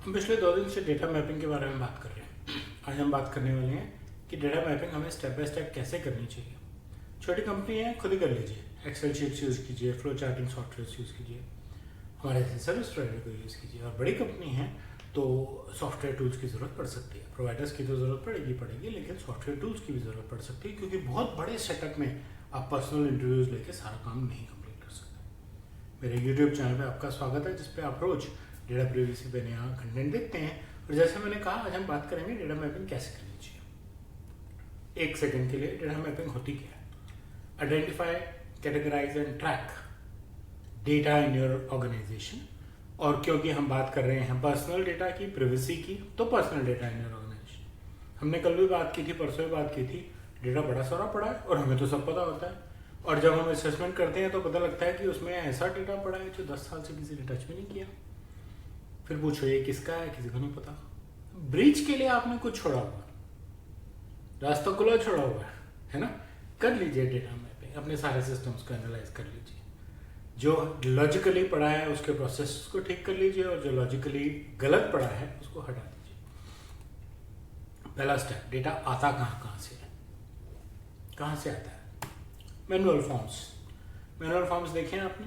हम पिछले 2 दिन से डेटा मैपिंग के बारे में बात कर रहे हैं। आज हम बात करने वाले हैं कि डेटा मैपिंग हमें स्टेप बाय स्टेप कैसे करनी चाहिए। छोटी कंपनी है, खुद ही कर लीजिए। एक्सेल शीट्स यूज़ कीजिए, फ्लो चार्टिंग सॉफ्टवेयर यूज़ कीजिए, हमारे जैसे सर्विस प्रोवाइडर को यूज़ कीजिए। और बड़ी कंपनी है तो सॉफ्टवेयर टूल्स की ज़रूरत पड़ सकती है। प्रोवाइडर्स की तो ज़रूरत पड़ेगी, लेकिन सॉफ्टवेयर टूल्स की भी ज़रूरत पड़ सकती है, क्योंकि बहुत बड़े सेटअप में आप पर्सनल इंटरव्यूज़ लेके सारा काम नहीं कंप्लीट कर सकते। मेरे यूट्यूब चैनल पे आपका स्वागत है, जिसपे आप रोज डेटा प्रिवेसी पे नया कंटेंट देखते हैं। और जैसे मैंने कहा, आज हम बात करेंगे डेटा मैपिंग कैसे करनी चाहिए। 1 सेकंड के लिए डेटा मैपिंग होती क्या है? Identify, categorise and track data in your organisation. और क्योंकि हम बात कर रहे हैं पर्सनल डेटा की, प्रिवेसी की, तो personal data in your organisation. हमने कल भी बात की थी, परसों भी बात की थी। डेटा बड़ा सारा पड़ा है और हमें तो सब पता होता है। और जब हम असेसमेंट करते हैं तो पता लगता है कि उसमें ऐसा डेटा पड़ा है जो 10 साल से किसी ने टच भी नहीं किया। फिर पूछो ये किसका है, किसी को नहीं पता। ब्रीच के लिए आपने कुछ छोड़ा हुआ, रास्ता खुला छोड़ा हुआ है ना। कर लीजिए डेटा मैपिंग, अपने सारे सिस्टम्स को एनालाइज कर लीजिए। जो लॉजिकली पड़ा है उसके प्रोसेस को ठीक कर लीजिए, और जो लॉजिकली गलत पड़ा है उसको हटा दीजिए। पहला स्टेप, डेटा आता कहाँ से है, कहाँ से आता है? मैनुअल फॉर्म्स देखे हैं आपने,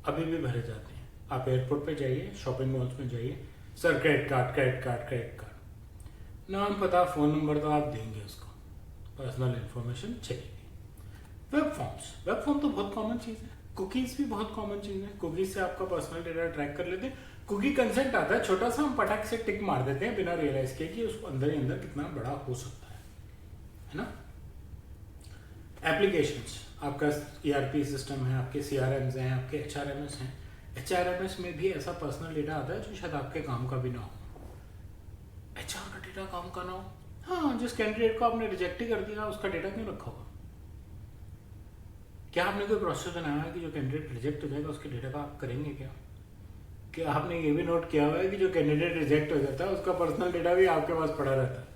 अभी भी भरे जाते हैं। आप एयरपोर्ट पे जाइए, शॉपिंग मॉल्स में जाइए, सर क्रेडिट कार्ड, नाम पता फ़ोन नंबर तो आप देंगे उसको, पर्सनल इन्फॉर्मेशन चाहिए। वेब फॉर्म तो बहुत कॉमन चीज़ है। कुकीज़ भी बहुत कॉमन चीज़ है। कुकीज़ से आपका पर्सनल डेटा ट्रैक कर लेते हैं। कुकी कंसेंट आता है छोटा सा, हम पटाख से टिक मार देते हैं बिना रियलाइज किए कि उसको अंदर ही अंदर कितना बड़ा हो सकता है ना। एप्लीकेशंस, आपका ERP सिस्टम है, आपके CRMs हैं, आपके HRMS हैं। HRMS में भी ऐसा पर्सनल डेटा आता है जो शायद आपके काम का भी ना हो। HR का डेटा काम का ना हो। हाँ, जिस कैंडिडेट को आपने रिजेक्ट ही कर दिया उसका डेटा क्यों रखा होगा? क्या आपने कोई प्रोसेस बनाया है कि जो कैंडिडेट रिजेक्ट हो जाएगा उसके डेटा का आप करेंगे क्या? क्या आपने ये भी नोट किया हुआ है कि जो कैंडिडेट रिजेक्ट हो जाता है उसका पर्सनल डेटा भी आपके पास पड़ा रहता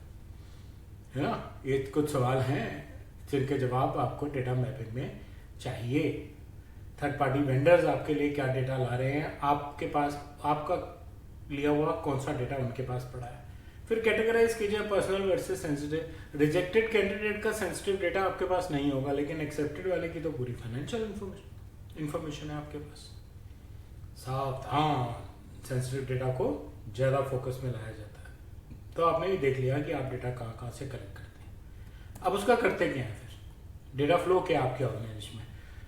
है ना? ये कुछ सवाल हैं जिनके जवाब आपको डेटा मैपिंग में चाहिए। थर्ड पार्टी वेंडर्स आपके लिए क्या डेटा ला रहे हैं, आपके पास आपका लिया हुआ कौन सा डेटा उनके पास पड़ा है। फिर कैटेगराइज कीजिए, personal versus sensitive. Rejected candidate का सेंसिटिव डेटा आपके पास नहीं होगा, लेकिन एक्सेप्टेड वाले की तो पूरी फाइनेंशियल इंफॉर्मेशन है आपके पास। सावधान, सेंसिटिव डेटा को ज़्यादा फोकस में लाया जाता है। तो आपने ये देख लिया कि आप डेटा कहाँ कहाँ से कलेक्ट करते हैं। अब उसका करते क्या है? फिर डेटा फ्लो क्या आपके ऑर्गेनाइजेशन में?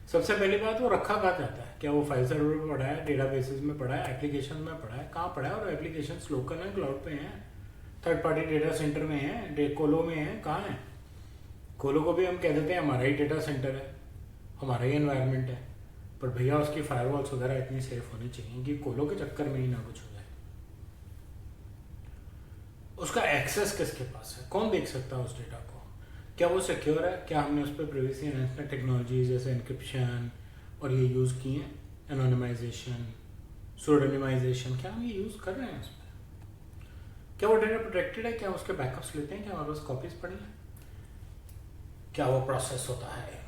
सबसे पहली बात, वो रखा कहाँ जाता है? क्या वो फाइल सर्वर में पड़ा है, डेटाबेसेस में पड़ा है, एप्लीकेशन में पड़ा है, कहाँ पड़ा है? और एप्लीकेशंस लोकल हैं, क्लाउड पे हैं, थर्ड पार्टी डेटा सेंटर में है, कोलो में है, कहाँ है? कोलो को भी हम कह देते हैं हमारा ही डेटा सेंटर है, हमारा ही एनवायरनमेंट है। पर भैया उसकी फायरवॉल्स वगैरह इतनी सेफ होनी चाहिए कि कोलो के चक्कर में ही ना कुछ हो जाए। उसका एक्सेस किसके पास है? कौन देख सकता है उस डेटा को? क्या वो सिक्योर है? क्या हमने उस पर प्रिवेसी एनहांसमेंट टेक्नोलॉजी जैसे एनक्रिप्शन और ये यूज़ किए हैं, एनोनिमाइजेशन, सूडोनिमाइजेशन, क्या हम ये यूज़ कर रहे हैं उस पर? क्या वो डेटा प्रोटेक्टेड है? क्या उसके बैकअप्स लेते हैं? क्या हमारे पास कॉपीज पड़ी हैं? क्या वो प्रोसेस होता है?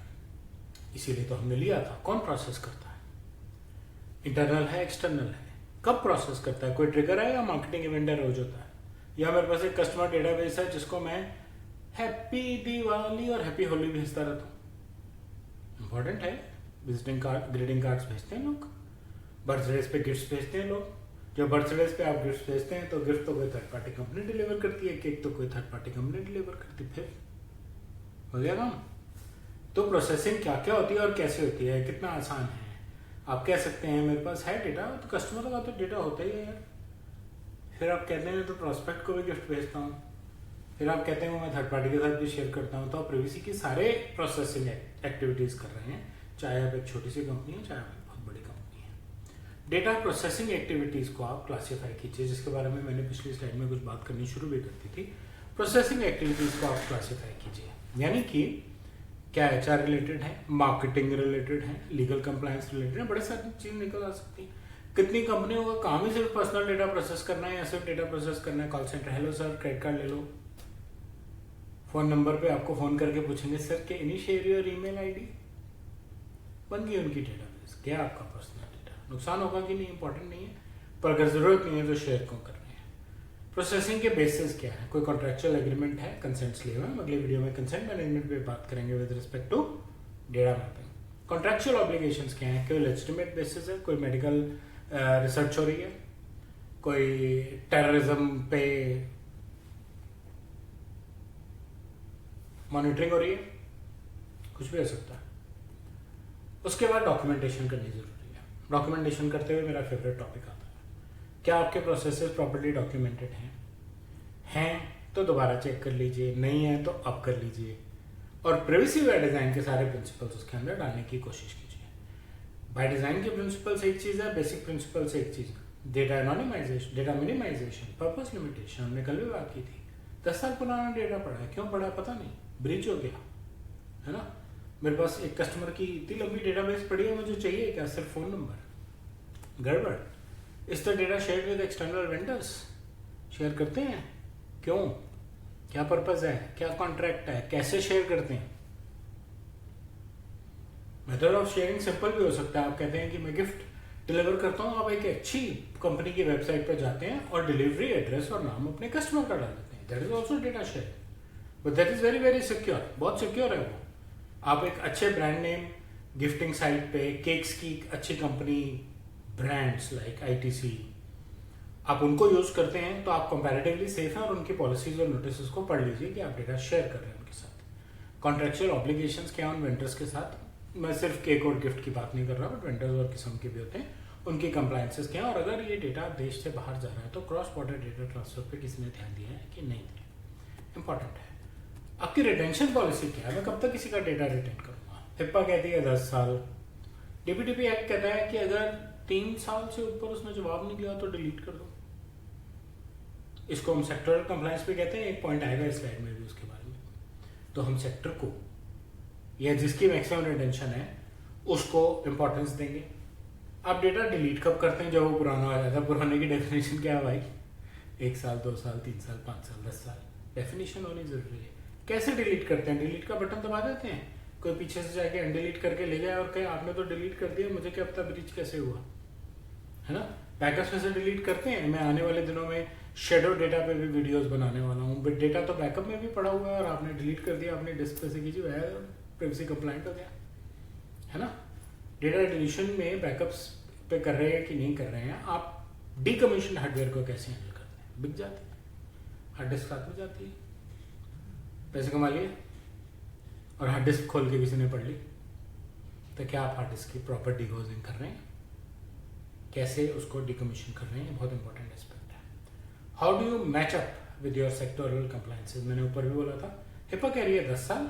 इसीलिए तो हमने लिया था। कौन प्रोसेस करता है? इंटरनल है, एक्सटर्नल है? कब प्रोसेस करता है? कोई ट्रिगर है या मार्केटिंग इवेंट रोज होता है? या मेरे पास एक कस्टमर डेटाबेस है जिसको मैं हैप्पी दिवाली और हैप्पी होली भेजता रहता हूँ। इंपॉर्टेंट है। विजिटिंग कार्ड, ग्रीटिंग कार्ड्स भेजते हैं लोग, बर्थडेज पे गिफ्ट्स भेजते हैं लोग। जब बर्थडेज पे आप गिफ्ट भेजते हैं तो गिफ्ट तो कोई थर्ड पार्टी कंपनी डिलीवर करती है, केक तो कोई थर्ड पार्टी कंपनी डिलीवर करती है। फिर हो गया काम। तो प्रोसेसिंग क्या क्या होती है और कैसे होती है, कितना आसान है। आप कह सकते हैं मेरे पास है डेटा, तो कस्टमर का तो डेटा होता ही है यार। फिर आप कहते हैं तो प्रोस्पेक्ट को भी गिफ्ट भेजता हूँ। फिर आप कहते हैं वो मैं थर्ड पार्टी के साथ भी शेयर करता हूँ। तो आप प्रिवेसी की सारे प्रोसेसिंग एक्टिविटीज़ कर रहे हैं, चाहे आप एक छोटी सी कंपनी है, चाहे आप एक बहुत बड़ी कंपनी है। डेटा प्रोसेसिंग एक्टिविटीज़ को आप क्लासीफाई कीजिए, जिसके बारे में मैंने पिछली स्लाइड में कुछ बात करनी शुरू भी करती थी। प्रोसेसिंग एक्टिविटीज़ को आप क्लासीफाई कीजिए, यानी कि क्या HR रिलेटेड है, मार्केटिंग रिलेटेड है, लीगल कंप्लायंस रिलेटेड है, बड़े सारी चीज़ निकल आ सकती है। कितनी कंपनियों का काम ही सिर्फ पर्सनल डेटा प्रोसेस करना है या सिर्फ डेटा प्रोसेस करना है? Call centre, hello sir credit card ले लो। फोन नंबर पे आपको फोन करके पूछेंगे सर के इनिशिएट योर ईमेल आईडी। बन गई उनकी डेटाबेस। क्या आपका पर्सनल डेटा नुकसान होगा कि नहीं, इंपॉर्टेंट नहीं है, पर अगर जरूरत नहीं है तो शेयर क्यों कर रहे हैं? प्रोसेसिंग के बेसिस क्या है, कोई कॉन्ट्रेक्चुअल एग्रीमेंट है, कंसेंट्स लिए हुए हैं। अगले वीडियो में कंसेंट मैनेजमेंट पे बात करेंगे with respect to data mapping. Contractual obligations क्या है, कोई लेजिटिमेट बेसिस है, कोई मेडिकल रिसर्च हो रही है, कोई टेररिज्म पे मॉनिटरिंग हो रही है, कुछ भी हो सकता है। उसके बाद डॉक्यूमेंटेशन करनी जरूरी है। डॉक्यूमेंटेशन करते हुए मेरा फेवरेट टॉपिक आता है, क्या आपके प्रोसेसेस प्रॉपर्ली डॉक्यूमेंटेड हैं तो दोबारा चेक कर लीजिए, नहीं है तो अब कर लीजिए, और प्राइवेसी बाय डिजाइन के सारे प्रिंसिपल्स उसके अंदर डालने की कोशिश कीजिए। बाय डिजाइन के प्रिंसिपल्स एक चीज है, बेसिक प्रिंसिपल्स एक चीज है। Data anonymization, data minimization, purpose limitation हमने कल भी बात की थी। 10 साल पुराना डेटा पड़ा है, क्यों पड़ा है पता नहीं, ब्रीच हो गया है ना। मेरे पास एक कस्टमर की इतनी लंबी डेटाबेस पड़ी है, मुझे चाहिए क्या, सिर्फ फोन नंबर। गड़बड़। इस तरह data share with external vendors share करते हैं, क्यों, क्या पर्पस है, क्या कॉन्ट्रैक्ट है, कैसे शेयर करते हैं। मेथड ऑफ शेयरिंग सिंपल भी हो सकता है। आप कहते हैं कि मैं गिफ्ट डिलीवर करता हूँ, आप एक अच्छी कंपनी की वेबसाइट पर जाते हैं और डिलीवरी एड्रेस और नाम अपने कस्टमर का डाल देते हैं। That is also data share, but that is very very secure, बहुत सिक्योर है वो। आप एक अच्छे ब्रांड नेम गिफ्टिंग साइट पे, केक्स की अच्छी कंपनी, ब्रांड्स लाइक ITC, आप उनको यूज करते हैं तो आप कंपैरेटिवली सेफ हैं, और उनकी पॉलिसीज और नोटिस को पढ़ लीजिए कि आप डेटा शेयर कर रहे हैं उनके साथ। कॉन्ट्रेक्चुअल ऑब्लिगेशंस क्या उन वेंडर्स के साथ, मैं सिर्फ केक और गिफ्ट की बात नहीं कर रहा, बट वेंडर्स और किस्म के भी होते हैं, उनकी कंप्लायंसेस क्या है, और अगर ये डेटा देश से बाहर जा रहा है तो क्रॉस बॉर्डर डेटा ट्रांसफर पे किसी ने ध्यान दिया है कि नहीं दिया, इंपॉर्टेंट है। आपकी रिटेंशन पॉलिसी क्या है, मैं कब तक किसी का डेटा रिटेन करूंगा। हिप्पा कहती है 10 साल, DPDP एक्ट कहता है कि अगर 3 साल से ऊपर उसने जवाब नहीं दिया तो डिलीट कर दो। इसको हम सेक्टरल कंप्लायंस भी कहते हैं, एक पॉइंट आएगा इस स्लाइड में भी उसके बारे में। तो हम सेक्टर को या जिसकी मैक्सिमम रिटेंशन है उसको इंपॉर्टेंस देंगे। आप डेटा डिलीट कब करते हैं, जब वो पुराना हो जाता है। पुराने की डेफिनेशन क्या है भाई, 1 साल, 2 साल, 3 साल, 5 साल, 10 साल, डेफिनेशन होनी जरूरी है। कैसे डिलीट करते हैं, डिलीट का बटन दबा देते हैं, कोई पीछे से जाके अनडिलीट करके ले जाए और कहे आपने तो डिलीट कर दिया, मुझे क्या पता ब्रीच कैसे हुआ, है ना। बैकअप्स में से डिलीट करते हैं। मैं आने वाले दिनों में शेडो डेटा पे भी वीडियोस बनाने वाला हूँ, बट डेटा तो बैकअप में भी पड़ा हुआ है और आपने डिलीट कर दिया, आपने डिस्क पे से कीजिए, वह प्राइवेसी कंप्लाइंट हो गया, है ना। डेटा डिलीशन में बैकअप्स पे कर रहे हैं कि नहीं कर रहे हैं। आप डीकमीशन हार्डवेयर को कैसे हैंडल करते हैं, बिक जाते हैं, हार्ड डिस्क साथ में जाती है, पैसे कमा लिए, और हार्ड डिस्क खोल के किसी ने पढ़ ली, तो क्या आप हार्ड डिस्क की प्रॉपर डिकोडिंग कर रहे हैं, कैसे उसको डिकमीशन कर रहे हैं, बहुत इंपॉर्टेंट एस्पेक्ट है। How do you match up with your sectoral compliances, मैंने ऊपर भी बोला था। हिप्पा कह रही है 10 साल,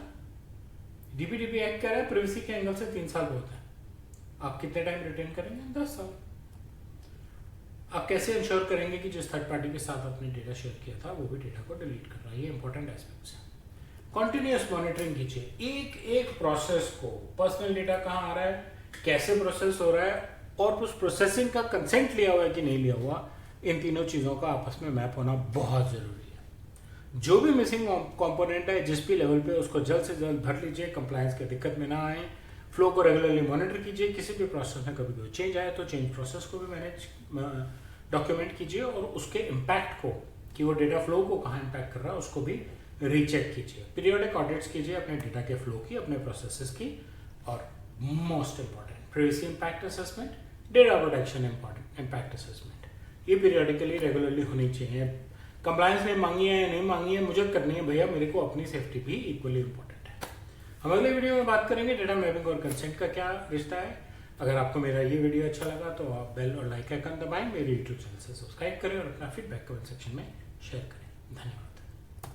DPDP एक्ट कह रहा है प्राइवेसी के एंगल से 3 साल बहुत है। आप कितने टाइम रिटेन करेंगे, 10 साल। आप कैसे इंश्योर करेंगे कि जिस थर्ड पार्टी के साथ आपने डेटा शेयर किया था वो भी डेटा को डिलीट कर रहा है, ये इंपॉर्टेंट एस्पेक्ट्स है। कॉन्टिन्यूअस मॉनिटरिंग कीजिए, एक एक प्रोसेस को, पर्सनल डेटा कहाँ आ रहा है, कैसे प्रोसेस हो रहा है, और उस प्रोसेसिंग का कंसेंट लिया हुआ है कि नहीं लिया हुआ, इन तीनों चीजों का आपस में मैप होना बहुत जरूरी है। जो भी मिसिंग कंपोनेंट है जिस भी लेवल पे, उसको जल्द से जल्द भर लीजिए, कंप्लायंस की दिक्कत में ना आए। फ्लो को रेगुलरली मॉनिटर कीजिए, किसी भी प्रोसेस में कभी कोई चेंज आए तो चेंज प्रोसेस को भी मैनेज डॉक्यूमेंट कीजिए, और उसके इम्पैक्ट को, कि वो डेटा फ्लो को कहाँ इम्पैक्ट कर रहा है, उसको भी रीचेक कीजिए। पीरियोडिक ऑडिट्स कीजिए अपने डेटा के फ्लो की, अपने प्रोसेसेस की, और most important privacy impact assessment, data protection impact assessment, ये पीरियोडिकली रेगुलरली होनी चाहिए। कंप्लायंस ने मांगी है या नहीं मांगी है, मुझे करनी है भैया, मेरे को अपनी सेफ्टी भी इक्वली इंपॉर्टेंट है। हम अगले वीडियो में बात करेंगे डेटा मैपिंग और कंसेंट का क्या रिश्ता है। अगर आपको मेरा ये वीडियो अच्छा लगा तो आप बेल और लाइक आइकन दबाएं, मेरे यूट्यूब चैनल से सब्सक्राइब करें, और अपना फीडबैक कमेंट सेक्शन में शेयर करें। धन्यवाद।